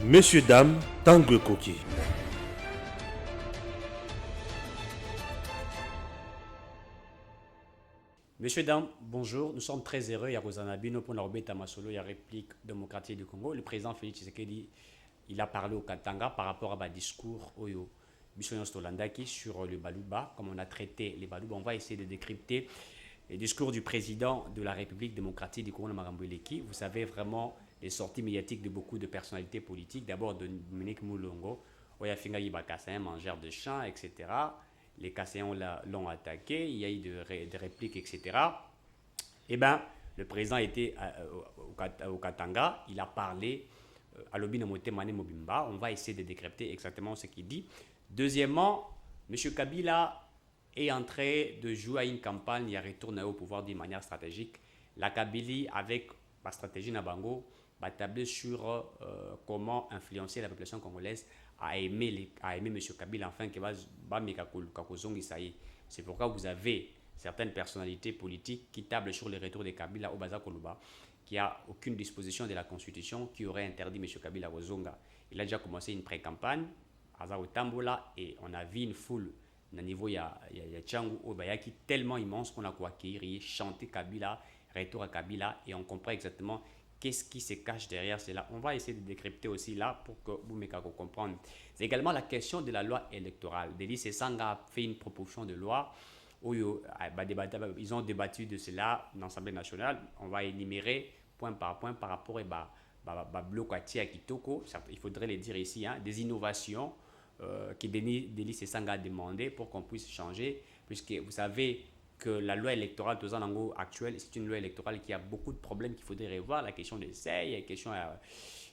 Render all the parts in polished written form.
Messieurs, dames, Tangue Koki. Messieurs, dames, bonjour. Nous sommes très heureux. Il y a Rosana Bino pour la Tamasolo, il y a République démocratique du Congo. Le président Félix Tshisekedi, il a parlé au Katanga par rapport à un discours Oyo Bissoyon Stolandaki sur le Balouba. Comme on a traité les Balouba, on va essayer de décrypter le discours du président de la République démocratique du Congo, Maramboueleki. Vous savez vraiment les sorties médiatiques de beaucoup de personnalités politiques. D'abord de Dominique Moulongo, Oyafinga Yibakasa, un mangeur de champs, etc. Les Kasséens l'ont attaqué, il y a eu des répliques, etc. Eh bien, le président était au Katanga, il a parlé à Lobinomote Mane Mobimba. On va essayer de décrypter exactement ce qu'il dit. Deuxièmement, M. Kabila est en train de jouer à une campagne, il retourne au pouvoir d'une manière stratégique. La Kabylie, avec la stratégie Nabango, va tabler sur comment influencer la population congolaise à aimer M. Kabila, enfin, qui va c'est pourquoi vous avez certaines personnalités politiques qui tablent sur le retour de Kabila au Baza Koluba, qui a aucune disposition de la Constitution qui aurait interdit M. Kabila au Zonga. Il a déjà commencé une pré-campagne, Azar Tambola, et on a vu une foule au niveau il y a Tchangou Obayaki tellement immense qu'on a quoi acquérir, chanter Kabila, retour à Kabila, et on comprend exactement qu'est-ce qui se cache derrière cela. On va essayer de décrypter aussi là pour que vous m'ayez comprendre. C'est également la question de la loi électorale. Délice Sanga a fait une proposition de loi où ils ont débattu de cela dans l'Assemblée nationale. On va énumérer point par point par rapport à bloc à Kitoko. Il faudrait le dire ici, hein, des innovations que Délice Sanga a demandé pour qu'on puisse changer, puisque vous savez que la loi électorale de Zanango actuelle, c'est une loi électorale qui a beaucoup de problèmes qu'il faudrait revoir. La question des il y a question,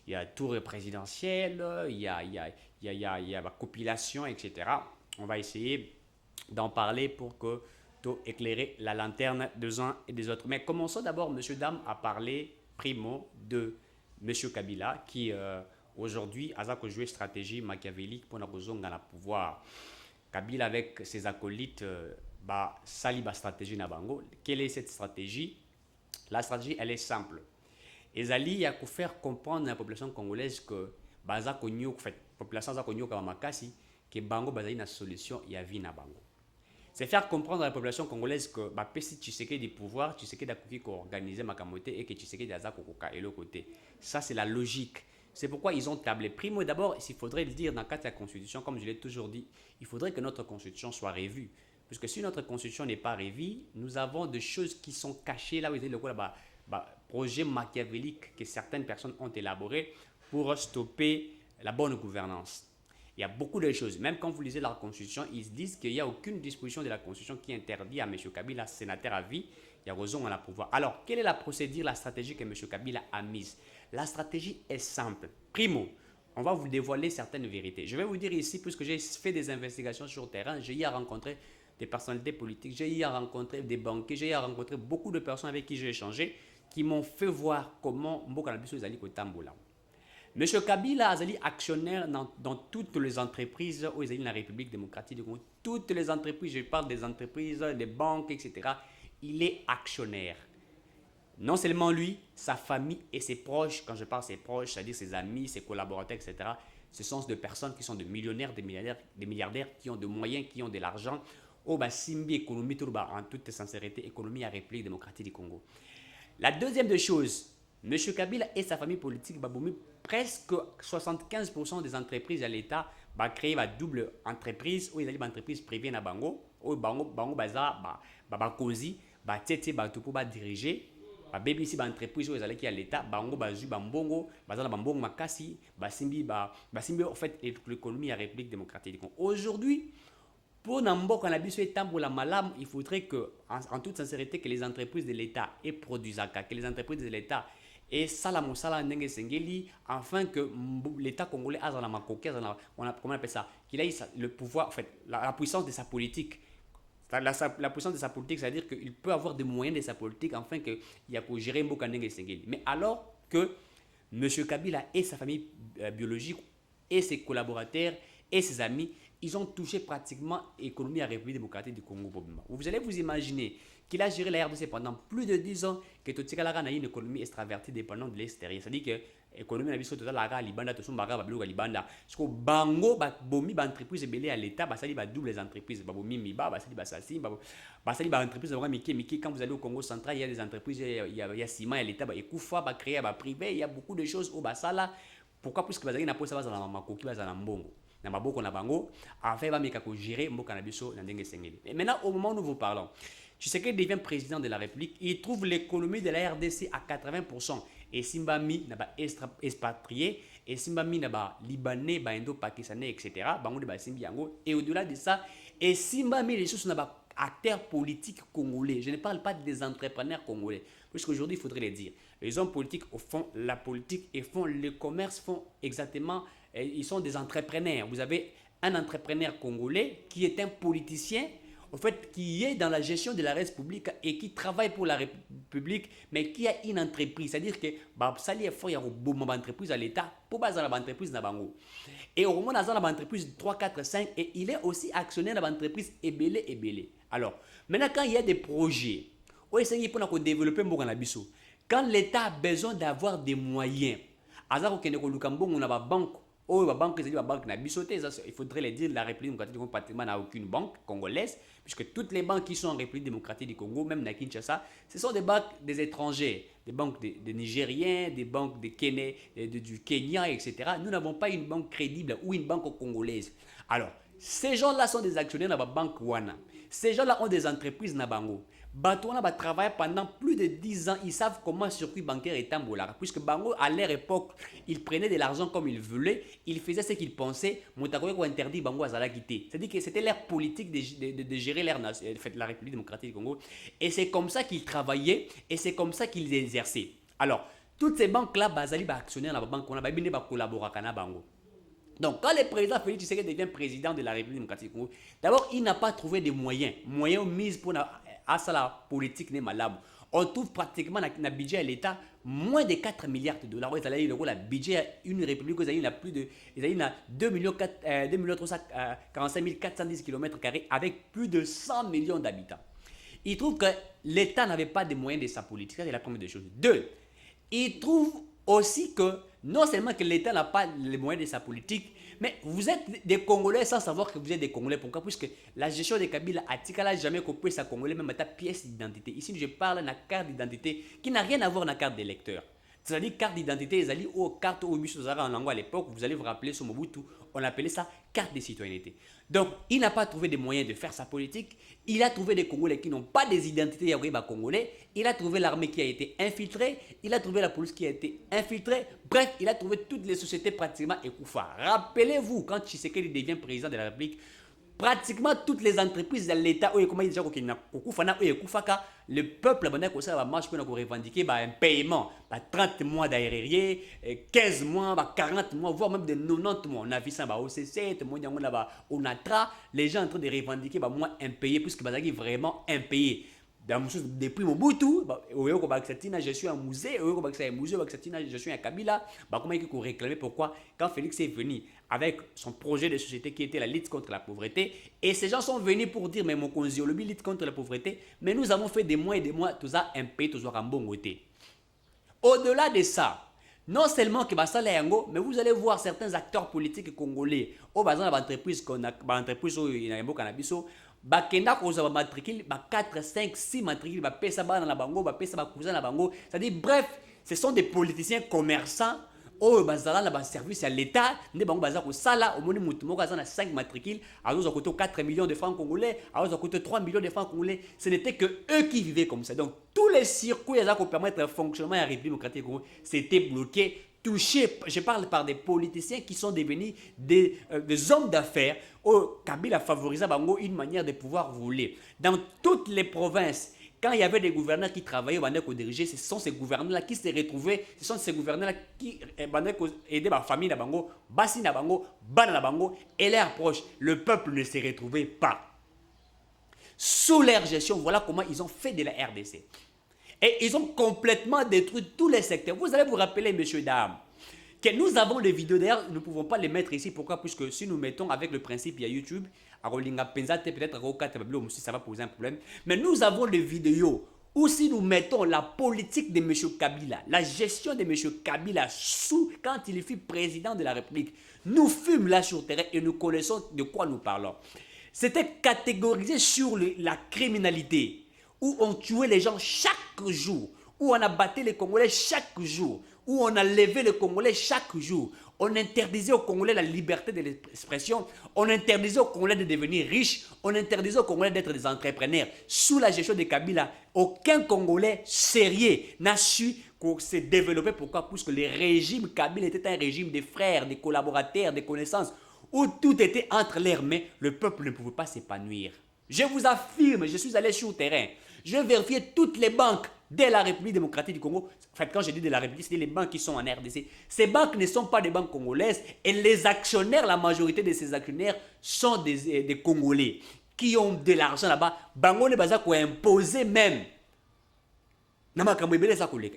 il y a tour présidentiel, il y a la compilation, etc. On va essayer d'en parler pour que tout éclairer la lanterne des uns et des autres. Mais commençons d'abord, monsieur Dame a parlé primo de monsieur Kabila qui aujourd'hui a joué stratégie machiavélique pour nous dans le pouvoir. Kabila avec ses acolytes sali ba stratégie na bango. Quelle est cette stratégie? La stratégie, elle est simple. Ezali a pour faire comprendre à la population congolaise que baza konyo fait population za konyo kama makasi que bango bazali na solution ya vie na bango. C'est faire comprendre à la population congolaise que pesi Tshisekedi du pouvoir, Tshisekedi d'akuki ko organiser makamote et que Tshisekedi aza kokoka et le côté. Ça c'est la logique. C'est pourquoi ils ont tablé. Primo, d'abord, il faudrait le dire dans le cadre de la Constitution, comme je l'ai toujours dit, il faudrait que notre Constitution soit revue. Puisque si notre Constitution n'est pas revue, nous avons des choses qui sont cachées là où il y a le projet machiavélique que certaines personnes ont élaboré pour stopper la bonne gouvernance. Il y a beaucoup de choses. Même quand vous lisez la Constitution, ils disent qu'il n'y a aucune disposition de la Constitution qui interdit à M. Kabila, sénateur à vie, il y a raison à la pouvoir. Alors, quelle est la procédure, la stratégie que M. Kabila a mise? La stratégie est simple. Primo, on va vous dévoiler certaines vérités. Je vais vous dire ici, puisque j'ai fait des investigations sur le terrain, j'ai eu à rencontrer des personnalités politiques, j'ai eu à rencontrer des banquiers, j'ai eu à rencontrer beaucoup de personnes avec qui j'ai échangé, qui m'ont fait voir comment Mboka Nabiso Ezali Kotambola. M. Kabila Azali actionnaire dans toutes les entreprises où Ezali la République démocratique du Congo. Toutes les entreprises, je parle des entreprises, des banques, etc. Il est actionnaire. Non seulement lui, sa famille et ses proches, quand je parle ses proches, c'est-à-dire ses amis, ses collaborateurs, etc., ce sont des personnes qui sont des millionnaires, des milliardaires, qui ont des moyens, qui ont de l'argent. Au Simbi économie, en toute sincérité, économie à République démocratique du Congo. La deuxième des choses, M. Kabila et sa famille politique, presque 75% des entreprises à l'État va créer une double entreprise, où il y a une entreprise privée na bango, où bango baza kozi, tete batupo diriger. BBC entreprise où ils à l'état bango bazu bambongo bazala bambongo makasi basimbi en fait l'économie à République démocratique du Congo. Aujourd'hui, pour Namboka na biso etambola malam, il faudrait que en toute sincérité que les entreprises de l'état et produisaka, que les entreprises de l'état et salamo sala ndenge sengeli, afin que l'état congolais a la makoke, comment on appelle ça, qu'il ait le pouvoir, en fait la puissance de sa politique. La puissance de sa politique, c'est-à-dire qu'il peut avoir des moyens de sa politique afin qu'il y a pour gérer Mboka Ndenge Sengeli. Mais alors que M. Kabila et sa famille biologique et ses collaborateurs et ses amis, ils ont touché pratiquement l'économie à la République démocratique du Congo. Vous allez vous imaginer qu'il a géré la RDC pendant plus de 10 ans, que Totikalaka a une économie extravertie dépendante de l'extérieur. C'est-à-dire que l'économie na biso total la libanda to sombaka ba biloka libanda. Parce que bango ba bomi ba entreprise belé à l'état, ba sali ba double les entreprises, ba bomi miba, ba sali ba sasi, ba sali ba entreprise ba miki quand vous allez au Congo central, il y a des entreprises, il y a ciment, il y a l'état ba ekufa, ba créer ba privé, il y a beaucoup de choses au basala. Pourquoi puisque bazali na posa ba za na makoki ba za na mbongo. Na maboko na bango, afin ba meka ko gérer mboka na biso na ndenge sengeli. Et maintenant au moment où nous vous parlons, Tshisekedi devient président de la République, il trouve l'économie de la RDC à 80%. Et Simbami n'a pas expatrié, et Simbami n'a pas libanais, indo-pakistanais, etc. Et au-delà de ça, et Simbami, les choses n'a pas acteurs politiques congolais. Je ne parle pas des entrepreneurs congolais, puisqu'aujourd'hui, il faudrait les dire. Les hommes politiques font la politique et font le commerce, font exactement, ils sont des entrepreneurs. Vous avez un entrepreneur congolais qui est un politicien, en fait, qui est dans la gestion de la République et qui travaille pour la République, mais qui a une entreprise. C'est-à-dire que ça lui est fort, il y a une entreprise à l'État, pour pas dans l'entreprise na bango. Et au moment dans l'entreprise 3, 4, 5, et il est aussi actionnaire dans l'entreprise Ebele. Alors, maintenant, quand il y a des projets, pour développer Mboganabiso, quand l'État a besoin d'avoir des moyens, on a banque. Oh, la banque, il faudrait le dire, la République démocratique du Congo pratiquement n'a aucune banque congolaise, puisque toutes les banques qui sont en République démocratique du Congo, même à Kinshasa, ce sont des banques des étrangers, des banques des Nigériens, des banques du Kenya, etc. Nous n'avons pas une banque crédible ou une banque congolaise. Alors, ces gens-là sont des actionnaires dans la banque Wana. Ces gens-là ont des entreprises dans Bango. Batouana va travailler pendant plus de 10 ans. Ils savent comment le circuit bancaire est embolé. Puisque Bango, à leur époque, ils prenaient de l'argent comme ils voulaient. Ils faisaient ce qu'ils pensaient. Moutakoye interdit Bango à Zala quitter. C'est-à-dire que c'était leur politique de gérer la République démocratique du Congo. Et c'est comme ça qu'ils travaillaient. Et c'est comme ça qu'ils exerçaient. Alors, toutes ces banques-là, Bazali va actionner dans la banque. On a bien collaborer avec Bango. Donc, quand le président Félix Tshisekedi devient président de la République démocratique du Congo, d'abord, il n'a pas trouvé de moyens mis pour la politique n'est malade. On trouve pratiquement dans le budget de l'État moins de 4 milliards de dollars. Le budget une république, il a plus de 2 345 410 km avec plus de 100 millions d'habitants. Il trouve que l'État n'avait pas de moyens de sa politique. C'est la première des choses. Deux, il trouve aussi que non seulement que l'État n'a pas les moyens de sa politique, mais vous êtes des Congolais sans savoir que vous êtes des Congolais. Pourquoi? Puisque la gestion des Kabila n'a jamais coupé sa Congolais, même à ta pièce d'identité. Ici, je parle de la carte d'identité qui n'a rien à voir avec la carte d'électeur. C'est-à-dire carte d'identité, les alliés aux cartes au en langue à l'époque, vous allez vous rappeler sur Mobutu, on appelait ça carte de citoyenneté. Donc, il n'a pas trouvé de moyens de faire sa politique. Il a trouvé des Congolais qui n'ont pas des identités congolais. Il a trouvé l'armée qui a été infiltrée. Il a trouvé la police qui a été infiltrée. Bref, il a trouvé toutes les sociétés pratiquement écoufa. Rappelez-vous, quand Tshisekedi devient président de la République, pratiquement toutes les entreprises de l'État, le peuple a marché pour revendiquer un paiement, 30 mois d'arriéré, 15 mois, 40 mois, voire même de 90 mois. On a vu ça au OCC, on a les gens en train de revendiquer moins impayés, puisque c'est vraiment impayé. Depuis Mobutu, je suis un musée, je suis un Kabila. Comment il faut réclamer pourquoi quand Félix est venu avec son projet de société qui était la lutte contre la pauvreté, et ces gens sont venus pour dire mais mon conseil, le lutte contre la pauvreté, mais nous avons fait des mois et des mois, tout ça impayé, tout ça en bon côté. Au-delà de ça, non seulement que Basala Yango, mais vous allez voir certains acteurs politiques congolais, au bas de l'entreprise qu'on a, l'entreprise où il y a un canabiso, bakenda kozaba matricule ba 4 5 6 matricule ba pesa ba na bango ba pesa ba cousin na bango, c'est-à-dire bref, ce sont des politiciens commerçants au bazala na ba service à l'état ne bango baza ko sala au moni mutu moko azana 5 matricules azo coûté 4 millions de francs congolais, azo coûté 3 millions de francs congolais. Ce n'était que eux qui vivaient comme ça. Donc tous les circuits qui permettent le fonctionnement de la République démocratique du Congo c'était bloqué, touché, je parle par des politiciens qui sont devenus des hommes d'affaires. Kabila favorisait une manière de pouvoir rouler. Dans toutes les provinces, quand il y avait des gouverneurs qui travaillaient pour diriger, ce sont ces gouverneurs-là qui se retrouvaient, ce sont ces gouverneurs-là qui aidaient la famille, Bassi, Bana, et leurs proches. Le peuple ne se retrouvait pas. Sous leur gestion, voilà comment ils ont fait de la RDC. Et ils ont complètement détruit tous les secteurs. Vous allez vous rappeler, messieurs, dames, Que nous avons les vidéos, d'ailleurs, nous ne pouvons pas les mettre ici. Pourquoi? Puisque si nous mettons avec le principe, il y a YouTube, à Rolinga Penzate, peut-être à ça va poser un problème. Mais nous avons les vidéos où si nous mettons la politique de M. Kabila, la gestion de M. Kabila quand il fut président de la République, nous fûmes là sur terrain et nous connaissons de quoi nous parlons. C'était catégorisé sur la criminalité, où on tuait les gens chaque jour, où on abattait les Congolais chaque jour, où on a levé les Congolais chaque jour. On interdisait aux Congolais la liberté de l'expression, on interdisait aux Congolais de devenir riches, on interdisait aux Congolais d'être des entrepreneurs. Sous la gestion de Kabila, aucun Congolais sérieux n'a su se développer. Pourquoi? Parce que le régime Kabila était un régime de frères, de collaborateurs, de connaissances, où tout était entre leurs mains, le peuple ne pouvait pas s'épanouir. Je vous affirme, je suis allé sur le terrain, je vérifié toutes les banques de la République démocratique du Congo. En fait, quand je dis de la République, c'est les banques qui sont en RDC. Ces banques ne sont pas des banques congolaises et les actionnaires, la majorité de ces actionnaires sont des Congolais qui ont de l'argent là-bas. Bango ne baza ko imposer même.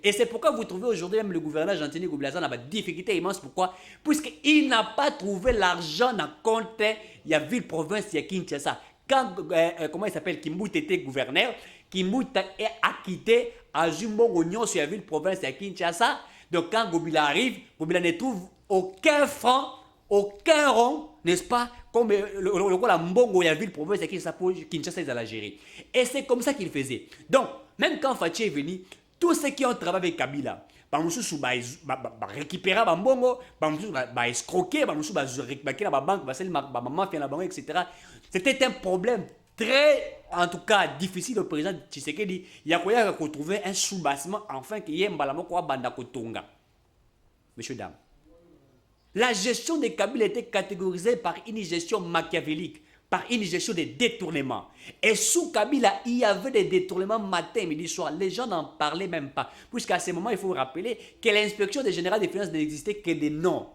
Et c'est pourquoi vous trouvez aujourd'hui même le gouverneur Jean-Denis Goublaza a des difficultés immenses. Pourquoi? Puisqu'il n'a pas trouvé l'argent dans le compte, il y a ville-province, il y a Kinshasa. Quand, comment il s'appelle, Kimbout était gouverneur, Kimbout est acquitté à Jumbongo Nyon sur la ville-province à Kinshasa. Donc quand Gobila arrive, Gobila ne trouve aucun franc, aucun rond, n'est-ce pas? Comme la Mbongo, la ville-province à Kinshasa, ils allaient gérer. Et c'est comme ça qu'il faisait. Donc, même quand Fachi est venu, tous ceux qui ont travaillé avec Kabila, récupérer Mbongo, escroquer, récupérer la banque, etc. C'était un problème très, en tout cas, difficile au président Tshisekedi. Il y a quoi retrouver un sous-bassement afin qu'il y ait un balamo quoi banda kotonga. Messieurs, dames, la gestion de Kabila était catégorisée par une gestion machiavélique, par une gestion de détournements. Et sous Kabila, il y avait des détournements matin, midi, soir. Les gens n'en parlaient même pas. Puisqu'à ce moment, il faut rappeler que l'inspection des générales des finances n'existait que des noms.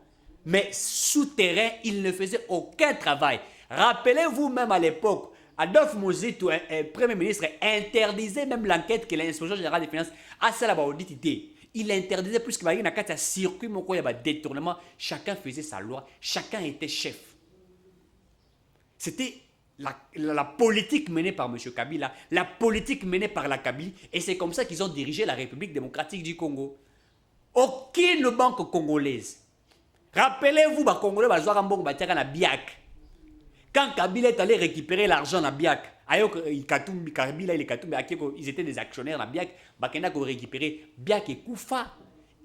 Mais sous terrain, il ne faisait aucun travail. Rappelez-vous même à l'époque, Adolphe Mozitu, Premier ministre, interdisait même l'enquête que l'inspection générale des finances a celle à audité. Il interdisait plus qu'il y a un circuit, il y a un détournement. Chacun faisait sa loi, chacun était chef. C'était la politique menée par M. Kabila, la politique menée par la Kabylie, et c'est comme ça qu'ils ont dirigé la République démocratique du Congo. Aucune banque congolaise. Rappelez-vous, les Congolais, quand Kabila est allé récupérer l'argent dans Biak, ils étaient des actionnaires dans Biak, ils ont récupéré Biak et Koufa.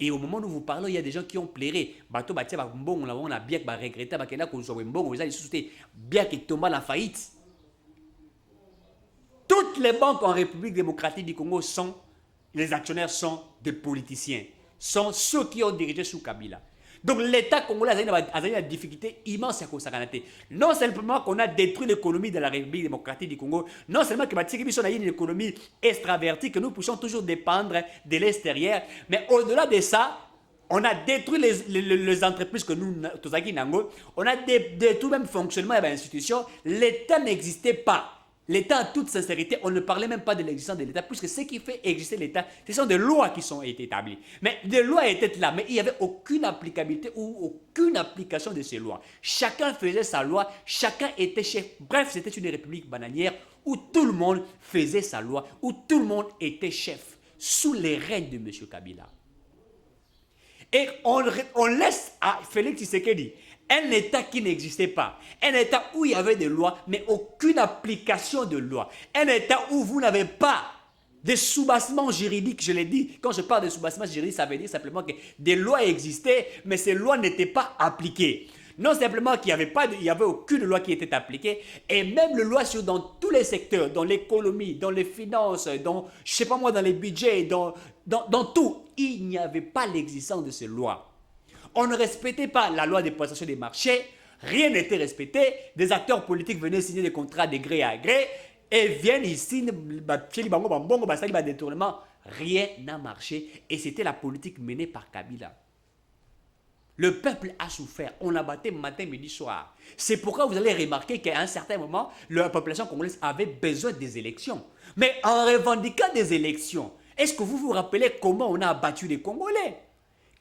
Et au moment où vous parlez, il y a des gens qui ont pleuré. Bateau Batia Bambon, on a Biak regretté, Bakena Kouzouembon, ils ont sauté. Biak est tombé en faillite. Toutes les banques en République démocratique du Congo sont, les actionnaires sont des politiciens, sont ceux qui ont dirigé sous Kabila. Donc l'État congolais a une difficulté immense à Kosakanate. Non seulement qu'on a détruit l'économie de la République démocratique du Congo, non seulement que nous avons une économie extravertie, que nous puissions toujours dépendre de l'extérieur, mais au-delà de ça, on a détruit les entreprises que nous, on a détruit même le fonctionnement de l'institution. L'État n'existait pas. L'État, en toute sincérité, on ne parlait même pas de l'existence de l'État, puisque ce qui fait exister l'État, ce sont des lois qui sont établies. Mais des lois étaient là, mais il n'y avait aucune applicabilité ou aucune application de ces lois. Chacun faisait sa loi, chacun était chef. Bref, c'était une république bananière où tout le monde faisait sa loi, où tout le monde était chef, sous les règnes de M. Kabila. Et on laisse à Félix Tshisekedi un État qui n'existait pas. Un État où il y avait des lois, mais aucune application de loi. Un État où vous n'avez pas de soubassement juridique, je l'ai dit. Quand je parle de soubassement juridique, ça veut dire simplement que des lois existaient, mais ces lois n'étaient pas appliquées. Non simplement qu'il n'y avait aucune loi qui était appliquée, et même les lois dans tous les secteurs, dans l'économie, dans les finances, dans, je sais pas moi, dans les budgets, dans tout, il n'y avait pas l'existence de ces lois. On ne respectait pas la loi des prestations des marchés, rien n'était respecté, des acteurs politiques venaient signer des contrats de gré à gré, et viennent ici, détournement, rien n'a marché, et c'était la politique menée par Kabila. Le peuple a souffert, on l'a battu matin, midi, soir. C'est pourquoi vous allez remarquer qu'à un certain moment, la population congolaise avait besoin des élections. Mais en revendiquant des élections, est-ce que vous vous rappelez comment on a abattu les Congolais?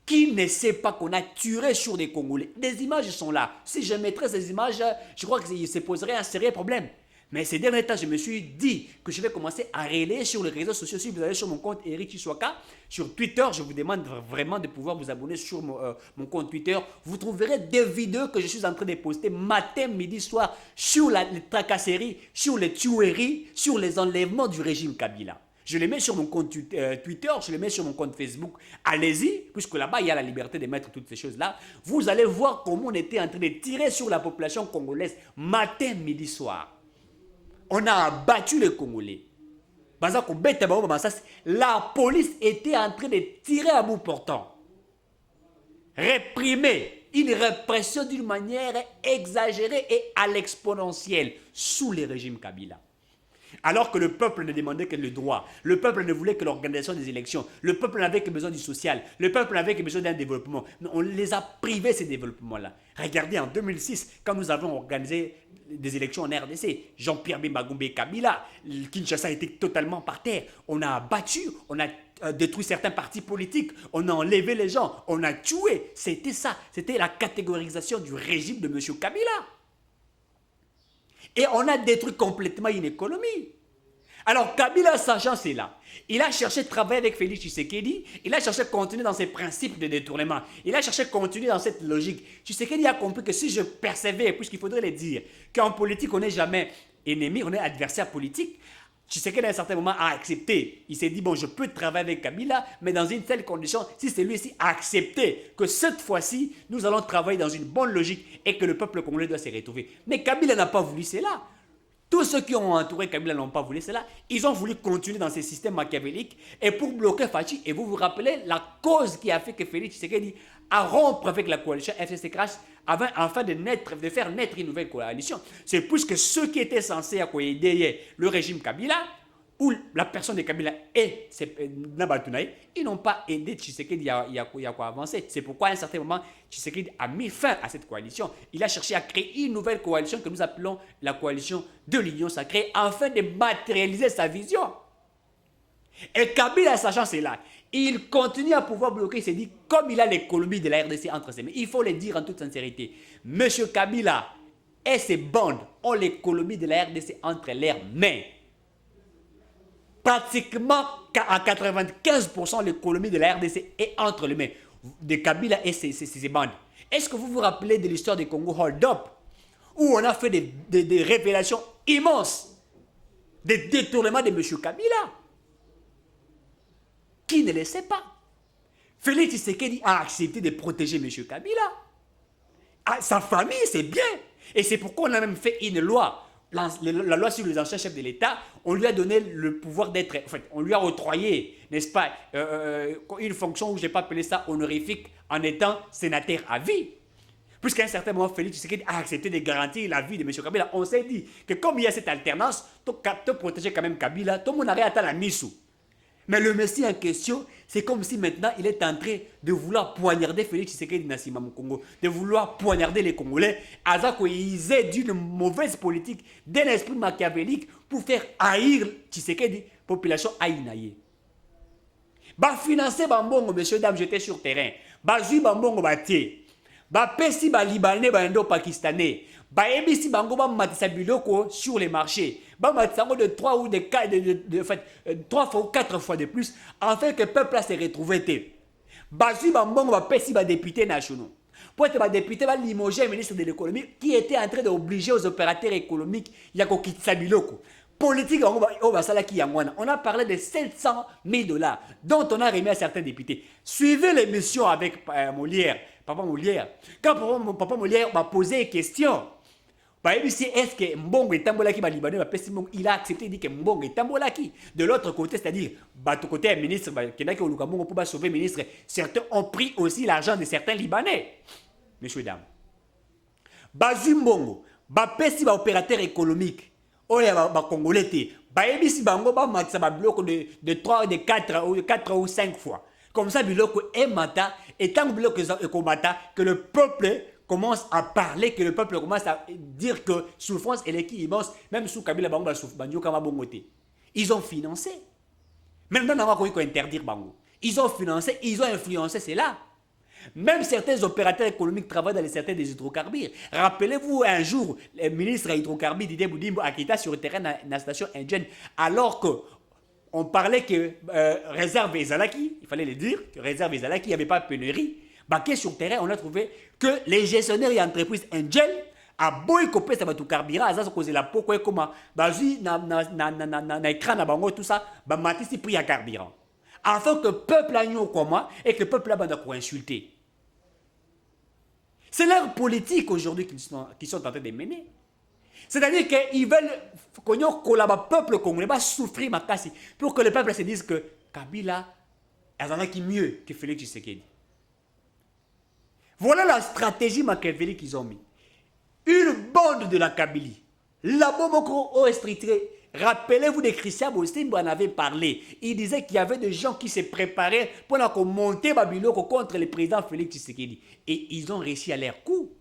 Qui ne sait pas qu'on a tiré sur des Congolais? Des images sont là. Si je mettrais ces images, je crois qu'il se poserait un sérieux problème. Mais ces derniers temps, je me suis dit que je vais commencer à relayer sur les réseaux sociaux. Si vous allez sur mon compte Eric Chiswaka, sur Twitter, je vous demande vraiment de pouvoir vous abonner sur mon compte Twitter. Vous trouverez des vidéos que je suis en train de poster matin, midi, soir sur les tracasseries, sur les tueries, sur les enlèvements du régime Kabila. Je les mets sur mon compte Twitter, je les mets sur mon compte Facebook. Allez-y, puisque là-bas, il y a la liberté de mettre toutes ces choses-là. Vous allez voir comment on était en train de tirer sur la population congolaise matin, midi, soir. On a abattu les Congolais. La police était en train de tirer à bout portant. Réprimer. Une répression d'une manière exagérée et à l'exponentielle sous le régime Kabila. Alors que le peuple ne demandait que le droit, le peuple ne voulait que l'organisation des élections, le peuple n'avait que besoin du social, le peuple n'avait que besoin d'un développement. Mais on les a privés ces développements-là. Regardez en 2006, quand nous avons organisé des élections en RDC, Jean-Pierre Bemba Gombe Kabila, Kinshasa était totalement par terre. On a abattu, on a détruit certains partis politiques, on a enlevé les gens, on a tué. C'était ça, c'était la catégorisation du régime de M. Kabila. Et on a détruit complètement une économie. Alors Kabila, sachant cela, il a cherché à travailler avec Félix Tshisekedi, il a cherché à continuer dans ses principes de détournement, il a cherché à continuer dans cette logique. Tshisekedi a compris que si je persévère, puisqu'il faudrait le dire, qu'en politique on n'est jamais ennemi, on est adversaire politique, Tshisekedi à un certain moment a accepté. Il s'est dit, bon, je peux travailler avec Kabila, mais dans une telle condition, si c'est lui-ci a accepté que cette fois-ci, nous allons travailler dans une bonne logique et que le peuple congolais doit se retrouver. Mais Kabila n'a pas voulu cela. Tous ceux qui ont entouré Kabila n'ont pas voulu cela. Ils ont voulu continuer dans ces systèmes machiavéliques et pour bloquer Fachi. Et vous vous rappelez la cause qui a fait que Félix Tshisekedi a rompre avec la coalition FCC Crash afin de faire naître une nouvelle coalition. C'est puisque ceux qui étaient censés aider le régime Kabila, ou la personne de Kabila et Nabatounaï, ils n'ont pas aidé Tshisekedi à avancer. C'est pourquoi à un certain moment, Tshisekedi a mis fin à cette coalition. Il a cherché à créer une nouvelle coalition que nous appelons la coalition de l'Union sacrée afin de matérialiser sa vision. Et Kabila, sachant cela, il continue à pouvoir bloquer. Il s'est dit, comme il a l'économie de la RDC entre ses mains, il faut le dire en toute sincérité, M. Kabila et ses bandes ont l'économie de la RDC entre leurs mains. Pratiquement à 95% l'économie de la RDC est entre les mains de Kabila et ses bandes. Est-ce que vous vous rappelez de l'histoire du Congo Hold Up, où on a fait des révélations immenses, des détournements de M. Kabila? Qui ne le sait pas? Félix Tshisekedi a accepté de protéger M. Kabila. Sa famille, c'est bien. Et c'est pourquoi on a même fait une loi. La loi sur les anciens chefs de l'État, on lui a donné le pouvoir d'être, en fait, on lui a octroyé, n'est-ce pas, une fonction où je n'ai pas appelé ça honorifique en étant sénateur à vie. Puisqu'à un certain moment, Félix Tshisekedi a accepté de garantir la vie de M. Kabila, on s'est dit que comme il y a cette alternance, tu protéger quand même Kabila, tout le monde arrête à la Missou. Mais le messie en question, c'est comme si maintenant il est en train de vouloir poignarder Félix Tshisekedi Nassima Congo, de vouloir poignarder les Congolais, à qu'ils aient d'une mauvaise politique, d'un esprit machiavélique pour faire haïr Tshisekedi, population haïnaïe. Ba financer bambongo, messieurs, dames, j'étais sur terrain. Ba zui bambongo baté. Ba pesi ba libanais, ba indo-pakistanais. Ba ebisi bango ba matisa biloko sur les marchés. Ba matisa de 3 ou de 3 fois ou 4 fois de plus, afin que le peuple se retrouve. Ba zui bambongo ba pesi ba députés nationaux. Pour être député, va limoger le ministre de l'économie qui était en train d'obliger aux opérateurs économiques Yako Kitsabiloko. Politique, on a parlé de 700 000 $, dont on a remis à certains députés. Suivez l'émission avec Molière, Papa Molière. Quand Papa Molière m'a posé une question, est-ce que Mbongo et Tambolaki, il a accepté de dire que Mbongo et Tambolaki. De l'autre côté, c'est-à-dire, de côté, le ministre, pour sauver le ministre, certains ont pris aussi l'argent de certains Libanais. Messieurs et dames. Bazu Mbongo, Bapesi, opérateur économique. Oya ba Congolais te ba ebisi bango ba matisa ba bloc de 3 de 4 ou 5 fois comme ça biloko et mata et tant bloc ekomata que le peuple commence à parler, que le peuple commence à dire que souffrance et l'équipe immense même sous Kabila bango ba souffre banyo kama bongote. Ils ont financé. Maintenant on va interdire bango. Ils ont financé, ils ont influencé, c'est là. Même certains opérateurs économiques travaillent dans les certains des hydrocarbures. Rappelez-vous un jour, le ministre des hydrocarbures Didier Boudimbo a quitté sur le terrain dans la station indienne alors que on parlait que réserve Ezalaki, il fallait le dire, que réserve Ezalaki, il n'y avait pas de pénurie. Baquet sur terrain, on a trouvé que les gestionnaires et entreprises indiennes a boycotté ça tout carburant, à ça cause la peau quoi comme bazi na écran na bango tout ça, ba matisi prix à carburant. Afin que le peuple a comment et que le peuple a banda pour insulter. C'est leur politique aujourd'hui qu'ils sont en train de mener. C'est-à-dire qu'ils veulent que le peuple congolais va souffrir ma casse pour que le peuple se dise que Kabila est mieux que Félix Tshisekedi. Voilà la stratégie machiavélique qu'ils ont mis. Une bande de la Kabylie. La Bomoko Oestritré. Rappelez-vous de Christian Bostimbo en avait parlé. Il disait qu'il y avait des gens qui se préparaient pour monter Babiloko contre le président Félix Tshisekedi. Et ils ont réussi à leur coup.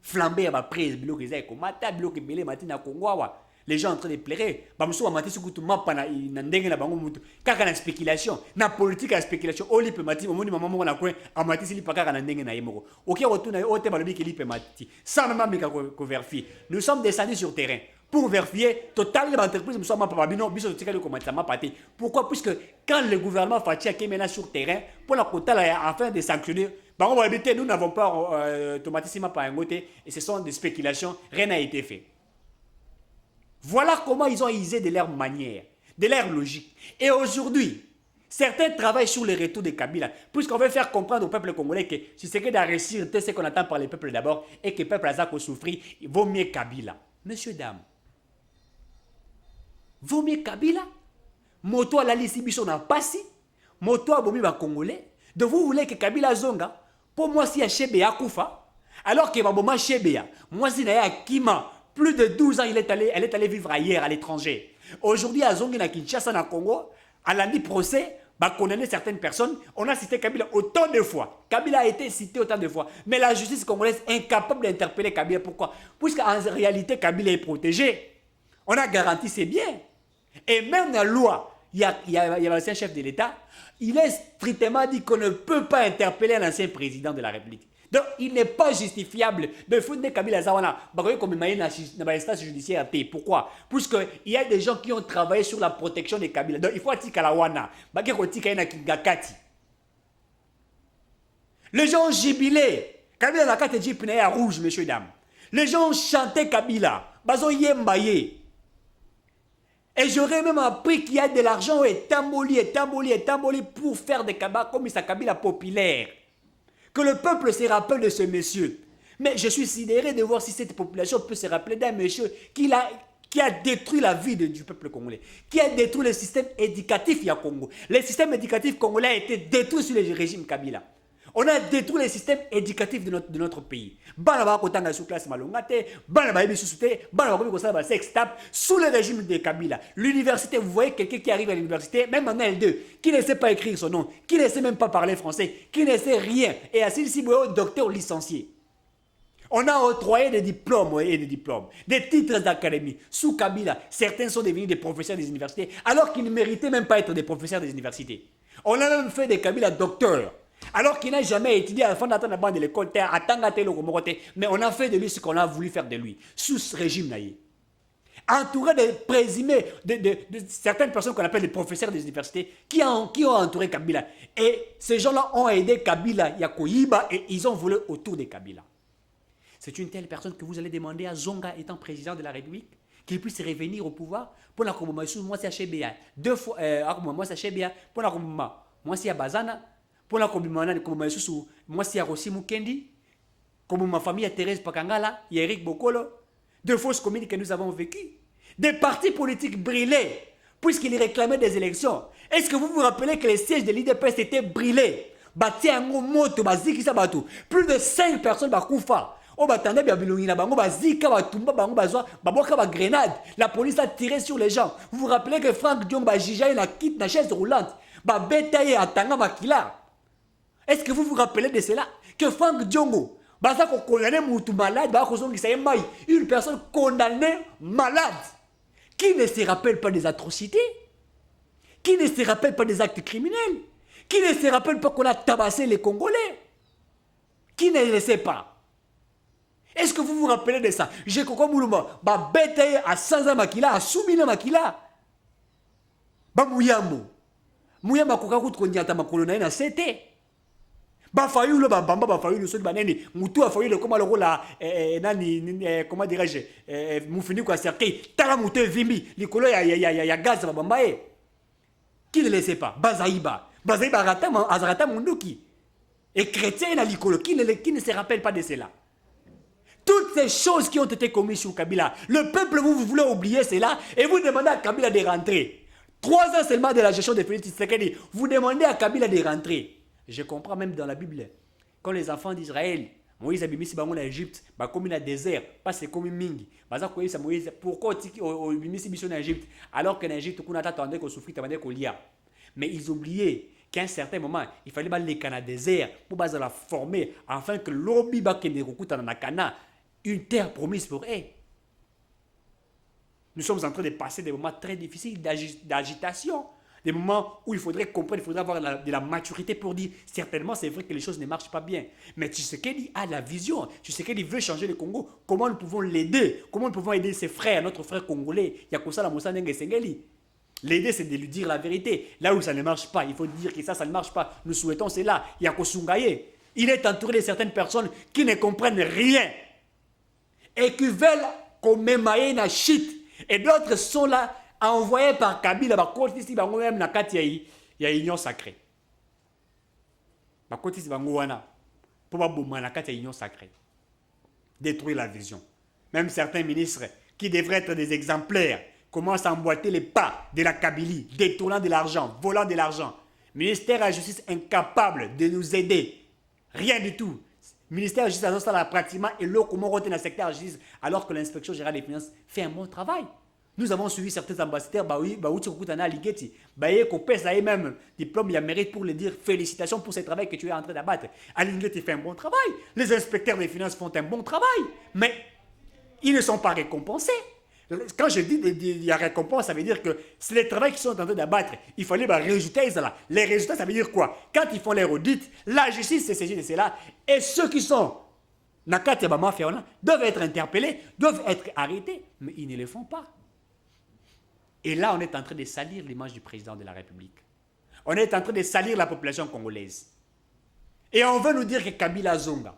Flambé à ma prise, Biloko Isaïe Komata, Biloko Belé Matina Kongwawa. Les gens en train de pleurer. Bamsou a maté sukutu mapa na ndenge na bango mutu. Kaka na spéculation, na politique à spéculation. Oli pe mati, omoni maman mo na kwe, amati sili pa kaka na ndenge na yemoko. OK retourne au te balobi ke li pe mati. Sans même meka ko vérifier. Nous sommes descendus sur terrain pour vérifier total l'entreprise nous sommes pas bino biso tika le comment ça m'a paté. Pourquoi? Puisque quand le gouvernement Fatia qui est maintenant sur terrain pour la quota afin de sanctionner bango ba bité nous n'avons pas automatisme pas un côté et ce sont des spéculations, rien n'a été fait. Voilà comment ils ont usé de leur manière, de leur logique. Et aujourd'hui, certains travaillent sur le retour de Kabila, puisqu'on veut faire comprendre au peuple congolais que si c'est que de réussir, c'est ce qu'on attend par le peuple d'abord, et que le peuple a souffrir, il vaut mieux Kabila. Messieurs, dames, vaut mieux Kabila. Moto à la liste, biso n'a pas si. Moto à bomi ba congolais. De vous voulez que Kabila zonga, pour moi si Chebea Koufa, alors que Baboma Chebea, moi si Naya Kima, plus de 12 ans, elle est allée vivre ailleurs, à l'étranger. Aujourd'hui, à Zongi, à Kinshasa, au Congo, à l'année procès, bah, condamner certaines personnes. On a cité Kabila autant de fois. Kabila a été cité autant de fois. Mais la justice congolaise est incapable d'interpeller Kabila. Pourquoi? Puisqu'en réalité, Kabila est protégé. On a garanti ses biens. Et même dans la loi, il y a l'ancien chef de l'État, il est strictement dit qu'on ne peut pas interpeller l'ancien président de la République. Donc, il n'est pas justifiable de foutre des Kabila Zawana, comme il dans l'instance judiciaire. Pourquoi? Puisqu'il y a des gens qui ont travaillé sur la protection des Kabila. Donc, il faut tika la wana. Les gens ont jubilé. Kabila n'a qu'à te dire à rouge, messieurs, dames. Les gens ont chanté Kabila. Bazo yembaye. Et j'aurais même appris qu'il y a de l'argent et tamboli pour faire des Kabila comme ça Kabila populaire. Que le peuple se rappelle de ce monsieur. Mais je suis sidéré de voir si cette population peut se rappeler d'un monsieur qui a détruit la vie du peuple congolais, qui a détruit le système éducatif du Congo. Le système éducatif congolais a été détruit sous le régime Kabila. On a détruit le système éducatif de notre pays. Sous le régime de Kabila. L'université, vous voyez quelqu'un qui arrive à l'université, même en L2, qui ne sait pas écrire son nom, qui ne sait même pas parler français, qui ne sait rien, et assis ici, docteur licencié. On a octroyé des diplômes et des diplômes, des titres d'académie. Sous Kabila, certains sont devenus des professeurs des universités, alors qu'ils ne méritaient même pas être des professeurs des universités. On a même fait des Kabila docteurs. Alors qu'il n'a jamais étudié à la fin d'attendre de l'école, mais on a fait de lui ce qu'on a voulu faire de lui, sous ce régime naïf. Entouré de présumés, de certaines personnes qu'on appelle les professeurs des universités, qui ont entouré Kabila. Et ces gens-là ont aidé Kabila, Yakoyiba, et ils ont volé autour de Kabila. C'est une telle personne que vous allez demander à Zonga, étant président de la République, qu'il puisse revenir au pouvoir pour la commémoration. Moi, c'est à Chebea. Deux fois, moi, c'est à Chebea. Pour la commémoration, moi, c'est à Bazana. Pour la commémoration, moi, c'est à Rossi Mukendi. Comme ma famille, à Thérèse Pakangala, il y a Eric Bokolo. Deux fausses communes que nous avons vécues. Des partis politiques brûlés, puisqu'ils réclamaient des élections. Est-ce que vous vous rappelez que les sièges de l'IDPS étaient brûlés? Plus de 5 personnes bakoufa. La police a tiré sur les gens. Vous vous rappelez que Franck Diong Bajija il a quitté la chaise roulante. Est-ce que vous vous rappelez de cela? Que Franck Diongo, une personne condamnée malade, qui ne se rappelle pas des atrocités, qui ne se rappelle pas des actes criminels, Qui ne se rappelle pas qu'on a tabassé les Congolais? Qui ne le sait pas? Est-ce que vous vous rappelez de ça? J'ai quoi Mouluma, ba bête à 100 ans makila, à 1000 ans makila. Ba Mouyambo. Mouyamba koka kutkonyata makolo na ina sete. Ba fayulu ba bamba ba fayulu so baneni, mutu a fayulu comme le la nani comment dirais-je mufini kwa cercueil, tala mutu vimbi, likolo ya gaz ba bamba e. Qui ne le sait pas? Bazaïba. Bazaïba azarata munduki. Et chrétien na likolo, qui ne se rappelle pas de cela? Toutes ces choses qui ont été commises sur Kabila, le peuple, vous voulez oublier cela et vous demandez à Kabila de rentrer. 3 ans seulement de la gestion de Félix Tshisekedi, vous demandez à Kabila de rentrer. Je comprends même dans la Bible, quand les enfants d'Israël, Moïse a mis en Égypte, comme dans le désert, parce que comme Mingi, Moïse, pourquoi ils mis en Égypte alors qu'en Égypte, on attendait qu'on souffrit, qu'on lia. Mais ils oubliaient qu'à un certain moment, il fallait les canaux désert pour la former, afin que l'obi bakende rokuta na kana, une terre promise pour eux. Nous sommes en train de passer des moments très difficiles d'agitation, des moments où il faudrait comprendre, il faudrait avoir de la maturité pour dire certainement c'est vrai que les choses ne marchent pas bien. Mais Tshisekedi a la vision, Tshisekedi veut changer le Congo. Comment nous pouvons l'aider? Comment nous pouvons aider ses frères, notre frère congolais? Yakosa la Moussa Nenge Sengeli. L'aider, c'est de lui dire la vérité. Là où ça ne marche pas, il faut dire que ça ne marche pas. Nous souhaitons cela. Yakosungaye. Il est entouré de certaines personnes qui ne comprennent rien et qui veulent qu'on m'émaille na shit. Et d'autres sont là, envoyés par Kabila, ici, même na kati ya union sacrée. Ici, pour na kati ya union sacrée. Détruire la vision. Même certains ministres qui devraient être des exemplaires commencent à emboîter les pas de la Kabylie, détournant de l'argent, volant de l'argent. Ministère de la Justice incapable de nous aider. Rien du tout. Ministère de la Justice annonce ça pratiquement et l'eau comment rentrer dans le secteur de la justice alors que l'inspection générale des finances fait un bon travail. Nous avons suivi certains ambassadeurs, même diplôme, il y a mérite pour le dire félicitations pour ce travail que tu es en train d'abattre. Alingeti fait un bon travail. Les inspecteurs des finances font un bon travail. Mais ils ne sont pas récompensés. Quand je dis il y a récompense, ça veut dire que c'est les travaux qui sont en train d'abattre. Il fallait les résultats. Les résultats, ça veut dire quoi? Quand ils font les audits, la justice s'est saisie de cela. Et ceux qui sont doivent être interpellés, doivent être arrêtés. Mais ils ne le font pas. Et là, on est en train de salir l'image du président de la République. On est en train de salir la population congolaise. Et on veut nous dire que Kabila Zonga.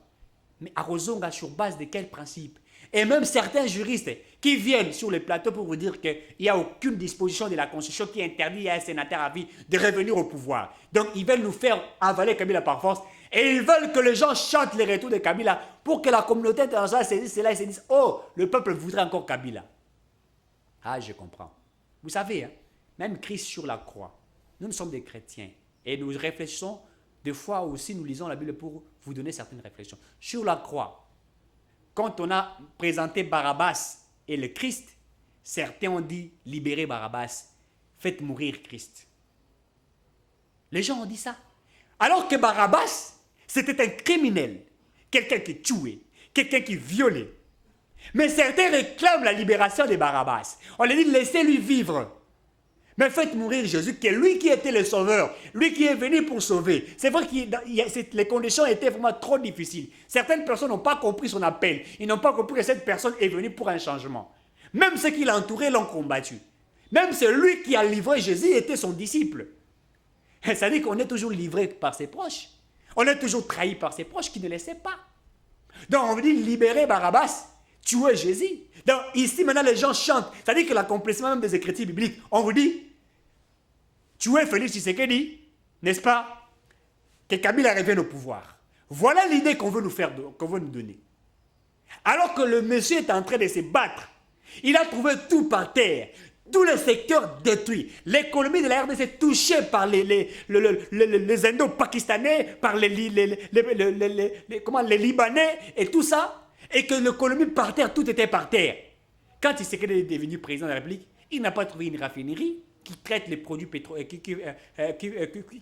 Mais Arozonga, sur base de quel principe? Et même certains juristes qui viennent sur les plateaux pour vous dire qu'il n'y a aucune disposition de la Constitution qui interdit à un sénateur à vie de revenir au pouvoir. Donc ils veulent nous faire avaler Kabila par force et ils veulent que les gens chantent les retours de Kabila pour que la communauté internationale se dise cela et se dise « Oh, le peuple voudrait encore Kabila ». Ah, je comprends. Vous savez, hein, même Christ sur la croix, nous sommes des chrétiens et nous réfléchissons, des fois aussi nous lisons la Bible pour vous donner certaines réflexions. Sur la croix, quand on a présenté Barabbas et le Christ, certains ont dit « Libérez Barabbas, faites mourir Christ ». Les gens ont dit ça. Alors que Barabbas, c'était un criminel, quelqu'un qui tuait, quelqu'un qui violait. Mais certains réclament la libération de Barabbas. On leur dit « Laissez-lui vivre ». Mais faites mourir Jésus, qui est lui qui était le sauveur, lui qui est venu pour sauver. C'est vrai que les conditions étaient vraiment trop difficiles. Certaines personnes n'ont pas compris son appel. Ils n'ont pas compris que cette personne est venue pour un changement. Même ceux qui l'entouraient l'ont combattu. Même celui qui a livré Jésus était son disciple. Ça veut dire qu'on est toujours livré par ses proches. On est toujours trahi par ses proches qui ne le savent pas. Donc on veut dire libérer Barabbas, tuer Jésus. Donc ici maintenant les gens chantent. Ça veut dire que l'accomplissement même des écritures bibliques, on vous dit tuer Félix Tshisekedi, n'est-ce pas? Que Kabila revienne au pouvoir. Voilà l'idée qu'on veut nous donner. Alors que le monsieur est en train de se battre, il a trouvé tout par terre, tous les secteurs détruits. L'économie de la RDC est touchée par les Indo-Pakistanais, par les Libanais et tout ça, et que l'économie par terre, tout était par terre. Quand Tshisekedi est devenu président de la République, il n'a pas trouvé une raffinerie qui traite les produits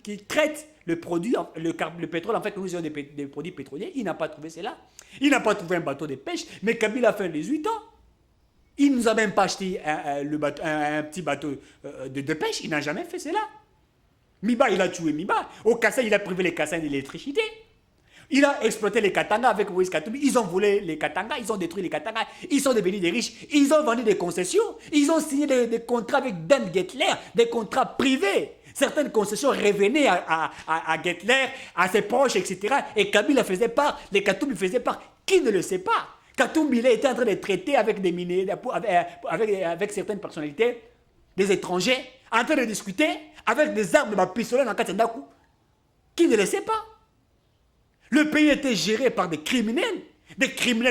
qui traite le pétrole en fait que nous avons des produits pétroliers. Il n'a pas trouvé cela. Il n'a pas trouvé un bateau de pêche, mais Kabila a fait 18 ans. Il ne nous a même pas acheté un petit bateau de pêche. Il n'a jamais fait cela. Miba, il a tué Miba. Au Kassai, il a privé les Kassais d'électricité. Il a exploité les Katanga avec Moïse Katumbi. Ils ont volé les Katanga, ils ont détruit les Katanga. Ils sont devenus des riches. Ils ont vendu des concessions. Ils ont signé des contrats avec Dan Gettler, des contrats privés. Certaines concessions revenaient à Gettler, à ses proches, etc. Et Kabila faisait part, les Katumbi faisaient part. Qui ne le sait pas? Katumbi était en train de traiter avec des minés, avec certaines personnalités, des étrangers, en train de discuter avec des armes de pistolet dans Katendaku. Qui ne le sait pas? Le pays était géré par des criminels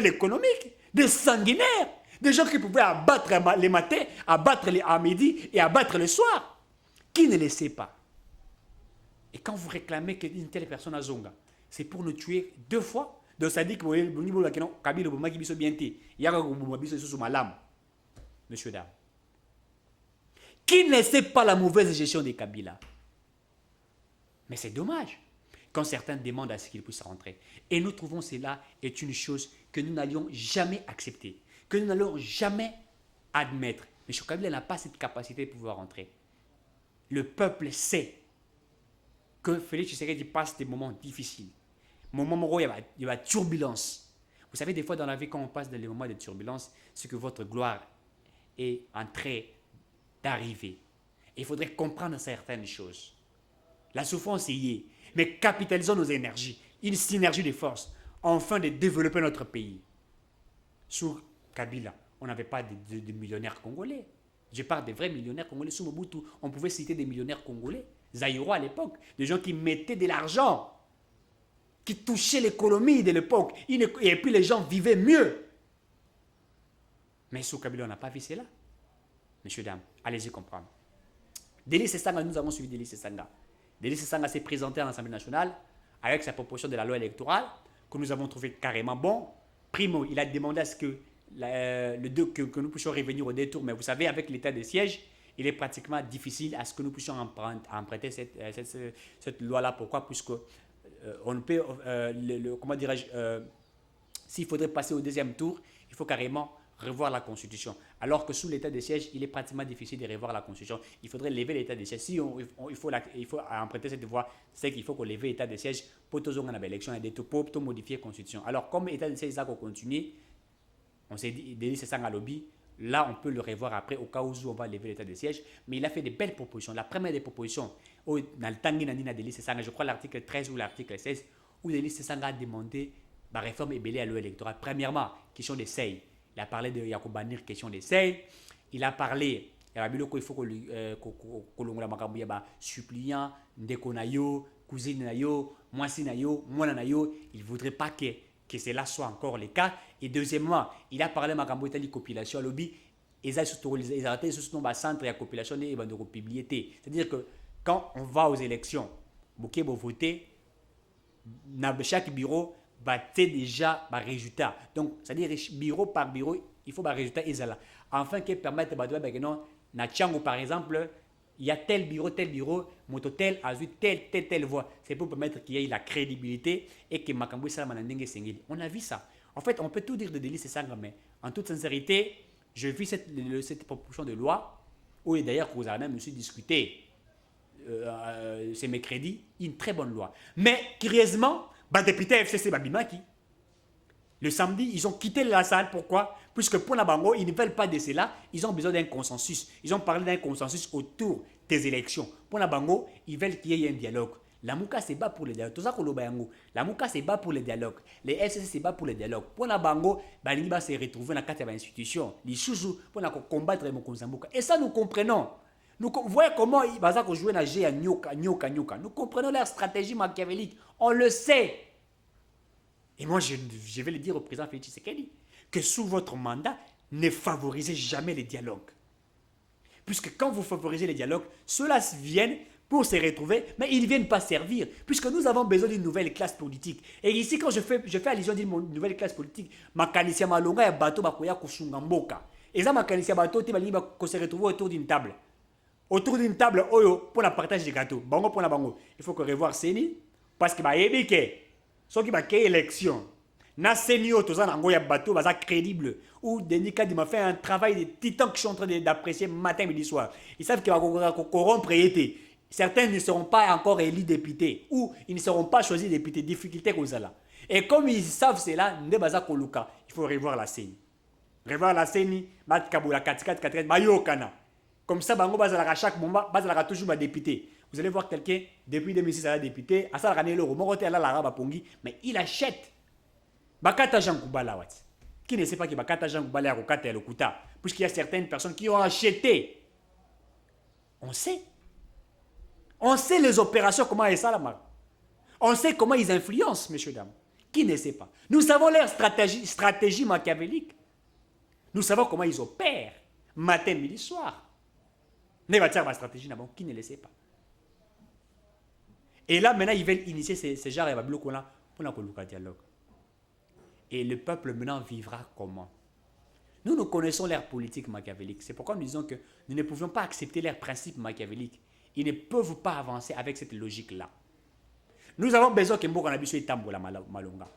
économiques, des sanguinaires, des gens qui pouvaient abattre les matins, abattre à midi et abattre le soir. Qui ne le sait pas? Et quand vous réclamez qu'une telle personne a Zonga, c'est pour nous tuer 2 fois. Donc ça dit que monsieur dame. Qui ne sait pas la mauvaise gestion des Kabila? Mais c'est dommage quand certains demandent à ce qu'ils puissent rentrer. Et nous trouvons cela est une chose que nous n'allions jamais accepter, que nous n'allons jamais admettre. Mais M. Kabila n'a pas cette capacité de pouvoir rentrer. Le peuple sait que Félix Tshisekedi passe des moments difficiles. Moments où il y a turbulence. Vous savez, des fois dans la vie, quand on passe dans les moments de turbulence, c'est que votre gloire est en train d'arriver. Il faudrait comprendre certaines choses. La souffrance y est. Mais capitalisons nos énergies, une synergie de forces, afin de développer notre pays. Sous Kabila, on n'avait pas de millionnaires congolais. Je parle des vrais millionnaires congolais. Sous Mobutu, on pouvait citer des millionnaires congolais. Zaïro à l'époque, des gens qui mettaient de l'argent, qui touchaient l'économie de l'époque. Et puis les gens vivaient mieux. Mais sous Kabila, on n'a pas vu cela. Messieurs, dames, allez-y comprendre. Délice Sanga, nous avons suivi Délice Sanga. Délice Sanga s'est présenté à l'Assemblée nationale avec sa proposition de la loi électorale que nous avons trouvé carrément bon. Primo, il a demandé à ce que, que nous puissions revenir au détour. Mais vous savez, avec l'état de siège, il est pratiquement difficile à ce que nous puissions emprunter cette loi-là. Pourquoi? Puisque on ne peut, comment dirais-je, s'il faudrait passer au deuxième tour, il faut carrément revoir la Constitution. Alors que sous l'état de siège, il est pratiquement difficile de revoir la Constitution. Il faudrait lever l'état de siège. Si il faut emprunter cette voie, c'est qu'il faut qu'on lève l'état de siège pour tous les élections et pour modifier la Constitution. Alors, comme l'état de siège, ça continue, on s'est dit, c'est ça à lobby. Là, on peut le revoir après, au cas où on va lever l'état de siège. Mais il a fait de belles propositions. La première des propositions, dans le Tanguy Nandina de l'ICSanga, je crois l'article 13 ou l'article 16, où l'ICSanga a demandé la réforme ébélée à loi électorale. Premièrement, question des seuils. Il a parlé de Yakubanir, question des seuils. Il a parlé, il faut que l'on ait suppliant, ndeko na yo, cousine na yo, mwasi na yo, mwana na yo. Il ne voudrait pas que cela soit encore le cas. Et deuxièmement, il a parlé de la copulation à lobby. Ils ont arrêté ce centre de copulation et de publier. C'est-à-dire que quand on va aux élections, vous votez, dans chaque bureau, c'est déjà un résultat. Donc, c'est-à-dire bureau par bureau, il faut un résultat. Enfin, qui permettent de par exemple, il y a tel bureau, moto tel, a vu telle voix. C'est pour permettre qu'il y ait la crédibilité et que Makambo Salamanandenge Sengili. On a vu ça. En fait, on peut tout dire de Délice Sanga, mais en toute sincérité, je vis cette proposition de loi, où d'ailleurs, vous avez même aussi discuté, c'est mercredi, une très bonne loi. Mais, curieusement, les députés FCC Babimaki, le samedi, ils ont quitté la salle. Pourquoi? Puisque pour la Bango, ils ne veulent pas de cela. Ils ont besoin d'un consensus. Ils ont parlé d'un consensus autour des élections. Pour la Bango, ils veulent qu'il y ait un dialogue. La Mouka se bat pour le dialogue. La Mouka se bat pour le dialogue. Les FCC se bat pour le dialogue. Pour la Bango, Balingi va se retrouver dans la carte de l'institution. Les chouzous pour combattre les Mokonzambuka. Et ça, nous comprenons. Nous voyons comment ils vont jouer à G à Nyoka. Nous comprenons leur stratégie machiavélique. On le sait. Et moi, je vais le dire au président Félix Tshisekedi, que sous votre mandat, ne favorisez jamais les dialogues. Puisque quand vous favorisez les dialogues, ceux-là viennent pour se retrouver, mais ils ne viennent pas servir. Puisque nous avons besoin d'une nouvelle classe politique. Et ici, quand je fais allusion d'une nouvelle classe politique, ma kanisia malonga ya bateau bakoya kusunga mboka. Et ça, ma kanisia bateau, qu'on se retrouve autour d'une table. Autour d'une table, pour la partage des gâteaux. Bango pour la bango. Il faut que revoir Seni, parce que ceux qui ont fait l'élection, na senior, tout ça, na bateau, ça crédible. Ou Denis Kadi m'a fait un travail de titan que je suis en train d'apprécier matin, midi, soir. Ils savent qu'il va corrompre et certains ne seront pas encore élus députés ou ils ne seront pas choisis députés. Difficulté aux là. Et comme ils savent cela, il faut revoir la CENI. Revoir la CENI, comme ça, à chaque moment, toujours député. Vous allez voir quelqu'un, depuis 2006, il est député, mais il achète. Bakata Jean Koubala, qui ne sait pas que Bakata Jean Koubala est Lokuta, puisqu'il y a certaines personnes qui ont acheté. On sait. On sait les opérations, comment elles sont là. On sait comment ils influencent, messieurs, dames. Qui ne sait pas? Nous savons leur stratégie machiavélique. Nous savons comment ils opèrent, matin, midi, soir. Ma stratégie, qui ne le sait pas? Et là, maintenant, ils veulent initier ces genres de blocs là pour un dialogue. Et le peuple maintenant vivra comment? Nous connaissons leur politique machiavélique. C'est pourquoi nous disons que nous ne pouvions pas accepter leurs principes machiavéliques. Ils ne peuvent pas avancer avec cette logique-là. Nous avons besoin que Mboka Nabiso et Tambola Malonga.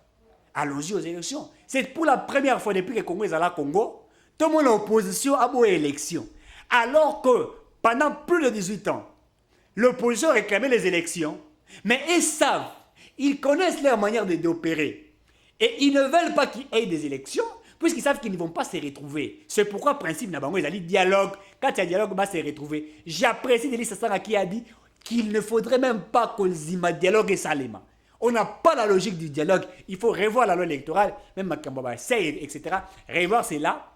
Allons-y aux élections. C'est pour la première fois depuis que le Congo est à la Congo, tout le monde est en opposition à vos élections. Alors que pendant plus de 18 ans, l'opposition réclamait les élections, mais ils savent, ils connaissent leur manière d'opérer. Et ils ne veulent pas qu'il y ait des élections, puisqu'ils savent qu'ils ne vont pas se retrouver. C'est pourquoi le principe Nabango, ils ont dit dialogue. Quand il y a dialogue, on va se retrouver. J'apprécie Denis Sassara qui a dit qu'il ne faudrait même pas qu'on zima dialogue et salima. On n'a pas la logique du dialogue. Il faut revoir la loi électorale, même Makambaba, etc. Revoir cela,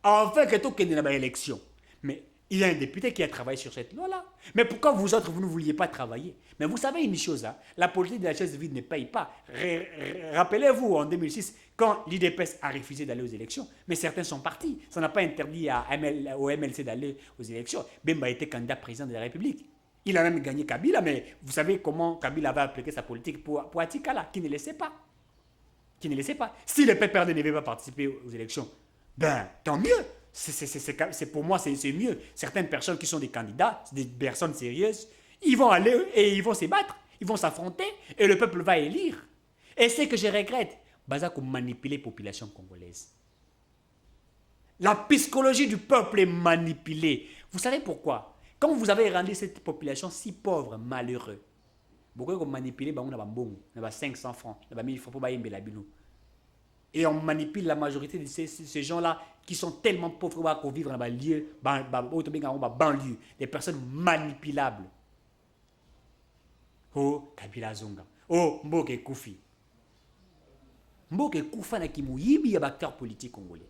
afin que tout qu'il y ait une élection. Mais il y a un député qui a travaillé sur cette loi-là. Mais pourquoi vous autres, vous ne vouliez pas travailler? Mais vous savez une chose, hein, la politique de la chaise vide ne paye pas. Rappelez-vous, en 2006, quand l'IDPS a refusé d'aller aux élections, mais certains sont partis. Ça n'a pas interdit au MLC d'aller aux élections. Bemba était candidat président de la République. Il a même gagné Kabila, mais vous savez comment Kabila va appliquer sa politique pour Atikala, qui ne le sait pas. Qui ne le sait pas. Si le PPRD ne veut pas participer aux élections, ben, tant mieux. Pour moi, c'est mieux. Certaines personnes qui sont des candidats, des personnes sérieuses, ils vont aller et ils vont se battre, ils vont s'affronter et le peuple va élire. Et c'est que je regrette, Bazako manipuler la population congolaise. La psychologie du peuple est manipulée. Vous savez pourquoi? Quand vous avez rendu cette population si pauvre, malheureux, beaucoup ont manipulé, on a 500 francs, on a 1000 francs pour la bilou. Et on manipule la majorité de ces gens-là qui sont tellement pauvres pour vivre dans les banlieues, des personnes manipulables. Oh, Kabila Zonga. Oh, Mboke Koufi. Mboke Koufa na kimuyibi ya acteur politique congolais.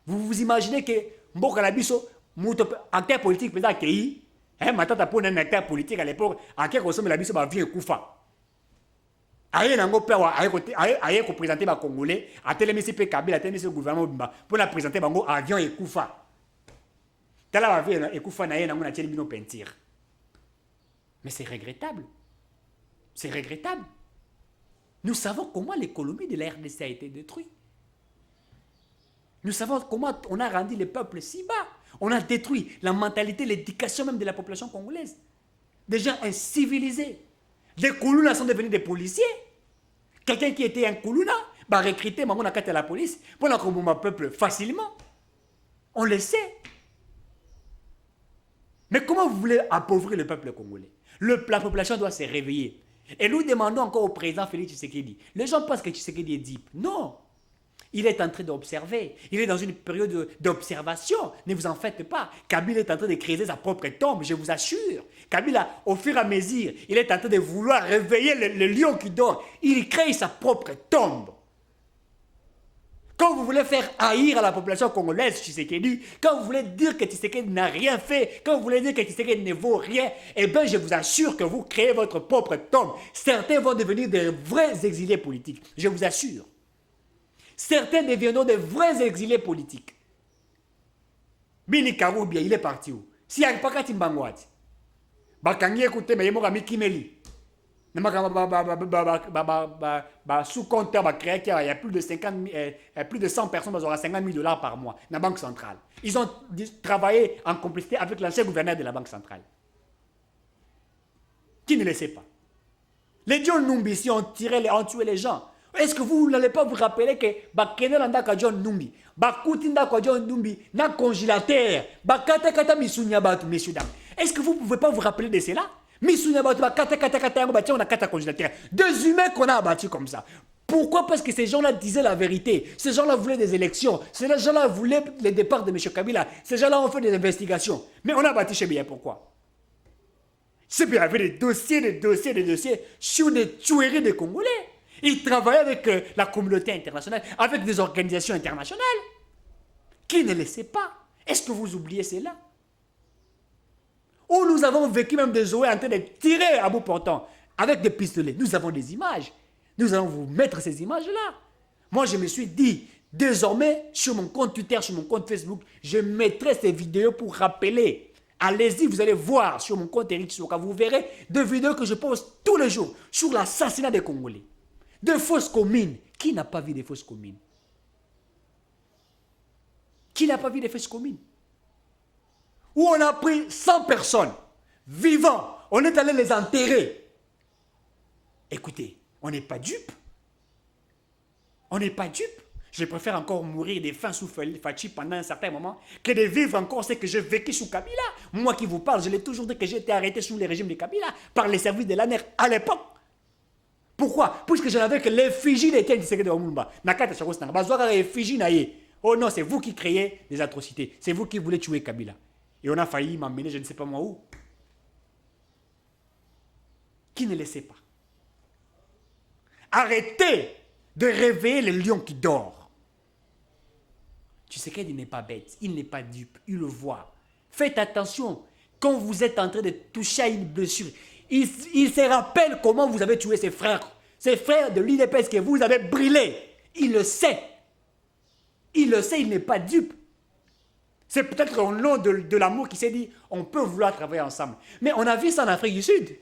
Vous imaginez que Mboka Nabiso, acteur politique, peut-être qu'il matata pour un acteur politique à l'époque, en quelque sorte, la biso va vivre Koufa. Aye nango pewa aye ko présenter ba congolais a télémisi pe Kabila télémisi le gouvernement bimba pour la présenter bango avion et Koufa. Tala va vivre et Koufa na ye nango na télébino peinture. Mais c'est regrettable. C'est regrettable. Nous savons comment l'économie de la RDC a été détruite. Nous savons comment on a rendu le peuple si bas. On a détruit la mentalité, l'éducation même de la population congolaise. Des gens incivilisés. Des Koulouna sont devenus des policiers. Quelqu'un qui était un Koulouna va recruter la police pour combattre le peuple facilement. On le sait. Mais comment vous voulez appauvrir le peuple congolais? La population doit se réveiller. Et nous demandons encore au président Félix Tshisekedi. Les gens pensent que Tshisekedi est deep. Non. Il est en train d'observer. Il est dans une période d'observation. Ne vous en faites pas. Kabila est en train de créer sa propre tombe, je vous assure. Kabila, au fur et à mesure, il est en train de vouloir réveiller le lion qui dort. Il crée sa propre tombe. Quand vous voulez faire haïr à la population congolaise Tshisekedi, quand vous voulez dire que Tshisekedi n'a rien fait, quand vous voulez dire que Tshisekedi ne vaut rien, eh bien je vous assure que vous créez votre propre tombe. Certains vont devenir des vrais exilés politiques. Je vous assure. Certains deviendront des vrais exilés politiques. Bini Karoubia, il est parti où? Si il n'y a pas de Timbangwati, Bakangi écoutez, mais il y a Kimeli. Sous compteur, il y a plus de 100 personnes qui auront $50,000 par mois dans la Banque centrale. Ils ont travaillé en complicité avec l'ancien gouverneur de la Banque centrale. Qui ne le sait pas? Les John Numbi, si ont tué les gens. Est-ce que vous n'allez pas vous rappeler que Bakena Ndaka John Numbi, Bakutinda John Numbi, na congélateur, Bakata Kata Misunya Batu, messieurs dames. Est-ce que vous ne pouvez pas vous rappeler de cela? Deux humains qu'on a abattus comme ça. Pourquoi? Parce que ces gens-là disaient la vérité. Ces gens-là voulaient des élections. Ces gens-là voulaient le départ de M. Kabila. Ces gens-là ont fait des investigations. Mais on a abattu Chebia. Pourquoi? C'est bien, il y avait des dossiers sur des tueries de Congolais. Ils travaillaient avec la communauté internationale, avec des organisations internationales. Qui ne le sait pas? Est-ce que vous oubliez cela? Où nous avons vécu même des Zoé en train de tirer à bout portant avec des pistolets. Nous avons des images. Nous allons vous mettre ces images-là. Moi, je me suis dit, désormais, sur mon compte Twitter, sur mon compte Facebook, je mettrai ces vidéos pour rappeler. Allez-y, vous allez voir sur mon compte Eric Soka, vous verrez des vidéos que je poste tous les jours sur l'assassinat des Congolais. De fausses communes. Qui n'a pas vu des fausses communes? Qui n'a pas vu des fausses communes? Où on a pris 100 personnes, vivants, on est allé les enterrer. Écoutez, on n'est pas dupes. On n'est pas dupes. Je préfère encore mourir de faim sous Fachi pendant un certain moment que de vivre encore ce que j'ai vécu sous Kabila. Moi qui vous parle, je l'ai toujours dit que j'ai été arrêté sous le régime de Kabila par les services de l'ANER à l'époque. Pourquoi? Puisque je n'avais que l'effigie d'Étienne Tshisekedi de Omulumba. Nakata Chakosna, Bazouara l'effigie naïe. Oh non, c'est vous qui créez des atrocités. C'est vous qui voulez tuer Kabila. Et on a failli m'emmener, je ne sais pas moi où. Qui ne le sait pas? Arrêtez de réveiller le lion qui dort. Tshisekedi n'est pas bête, il n'est pas dupe, il le voit. Faites attention, quand vous êtes en train de toucher à une blessure, il se rappelle comment vous avez tué ses frères de l'UDPS que vous avez brûlés. Il le sait. Il le sait, il n'est pas dupe. C'est peut-être au nom de l'amour qui s'est dit, on peut vouloir travailler ensemble. Mais on a vu ça en Afrique du Sud.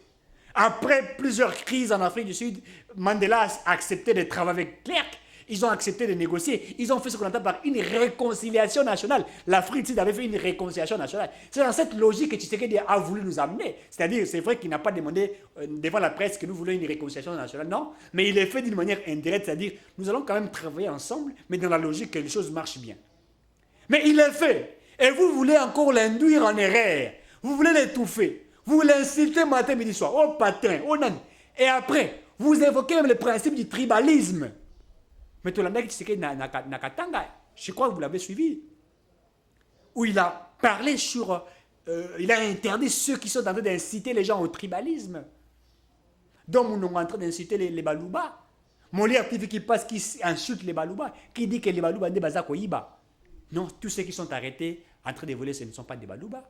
Après plusieurs crises en Afrique du Sud, Mandela a accepté de travailler avec Clerc. Ils ont accepté de négocier. Ils ont fait ce qu'on entend par une réconciliation nationale. L'Afrique du Sud avait fait une réconciliation nationale. C'est dans cette logique que Tshisekedi a voulu nous amener. C'est-à-dire, c'est vrai qu'il n'a pas demandé devant la presse que nous voulons une réconciliation nationale. Non, mais il est fait d'une manière indirecte. C'est-à-dire, nous allons quand même travailler ensemble, mais dans la logique que les choses marchent bien. Mais il est fait. Et vous voulez encore l'induire en erreur. Vous voulez l'étouffer. Vous l'insultez matin, midi, soir. Oh patrin, oh nan. Et après, vous évoquez même le principe du tribalisme. Mais Tolanda Tshisekedi Nakatanga, je crois que vous l'avez suivi. Où il a parlé sur... il a interdit ceux qui sont en train d'inciter les gens au tribalisme. Donc, nous sommes en train d'inciter les Balouba. Mon lit actif qui passe, qui insulte les Balouba, qui dit que les Balouba ne sont pas Iba. Non, tous ceux qui sont arrêtés en train de voler, ce ne sont pas des Balouba.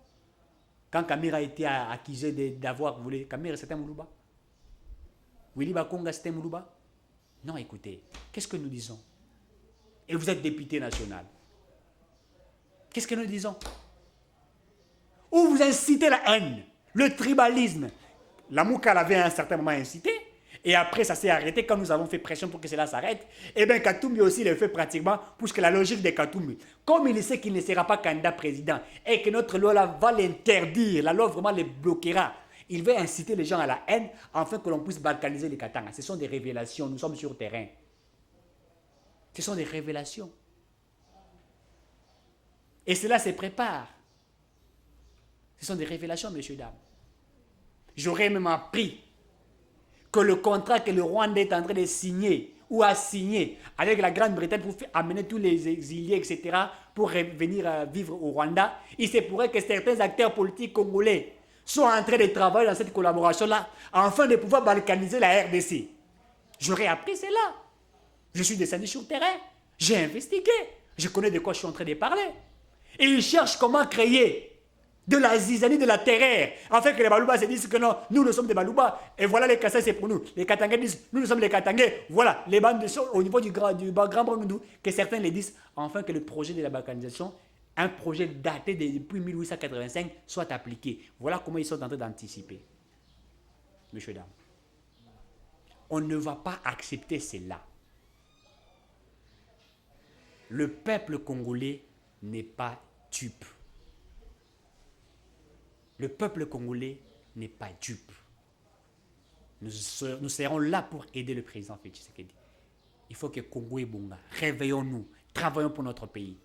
Quand Kamira a été accusé d'avoir volé, Kamira c'était un Moulouba. Willy Bakonga c'était un Moulouba. Non, écoutez, qu'est-ce que nous disons? Et vous êtes député national. Qu'est-ce que nous disons? Ou vous incitez la haine, le tribalisme. La Mouka l'avait à un certain moment incité. Et après, ça s'est arrêté quand nous avons fait pression pour que cela s'arrête. Et bien, Katumbi aussi le fait pratiquement, puisque la logique de Katumbi, comme il sait qu'il ne sera pas candidat président et que notre loi là va l'interdire, la loi vraiment le bloquera, il veut inciter les gens à la haine afin que l'on puisse balkaniser les Katanga. Ce sont des révélations, nous sommes sur terrain. Ce sont des révélations. Et cela se prépare. Ce sont des révélations, messieurs, dames. J'aurais même appris que le contrat que le Rwanda est en train de signer ou a signé avec la Grande-Bretagne pour amener tous les exiliés, etc., pour venir vivre au Rwanda, il se pourrait que certains acteurs politiques congolais soient en train de travailler dans cette collaboration-là afin de pouvoir balkaniser la RDC. J'aurais appris cela. Je suis descendu sur le terrain, j'ai investigué, je connais de quoi je suis en train de parler. Et ils cherchent comment créer de la zizanie, de la terreur, afin que les Balouba se disent que non, nous sommes des Balouba, et voilà les Kassais, c'est pour nous. Les Katangais disent, nous sommes les Katangais, voilà, les bandes au niveau du Grand Brandou, que certains les disent, afin que le projet de la balkanisation, un projet daté depuis 1885, soit appliqué. Voilà comment ils sont en train d'anticiper. Messieurs, dames, on ne va pas accepter cela. Le peuple congolais n'est pas dupe. Le peuple congolais n'est pas dupe. Nous serons là pour aider le président Félix Tshisekedi. Il faut que Congo et Bonga, réveillons-nous, travaillons pour notre pays.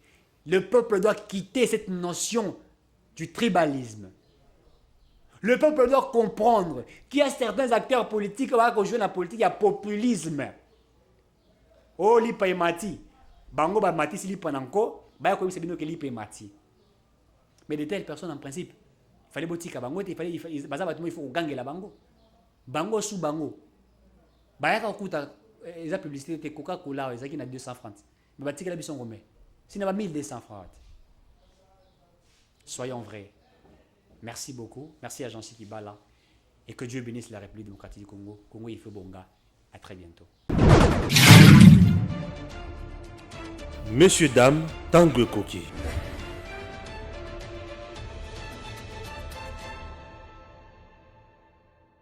Le peuple doit quitter cette notion du tribalisme. Le peuple doit comprendre qu'il y a certains acteurs politiques qui jouent dans la politique, il y a populisme. Oh, lipa et mati. Bango ba mati si lipa nanko, ba ko c'est bino que lipa et mati. Mais de telles personnes en principe, il fallait botika bango, il faut ganger la bango. Bango sous bango. Ba ya kuta eza publicité te Coca-Cola ezaki na 200 francs. Mais batika la bison ngomé. Si na ba 1200 francs. Soyons vrais. Merci beaucoup. Merci à Jean-Cy Kibala. Et que Dieu bénisse la République démocratique du Congo. Congo il fait bonga. À très bientôt. Monsieur, dame, Tanguy Koki.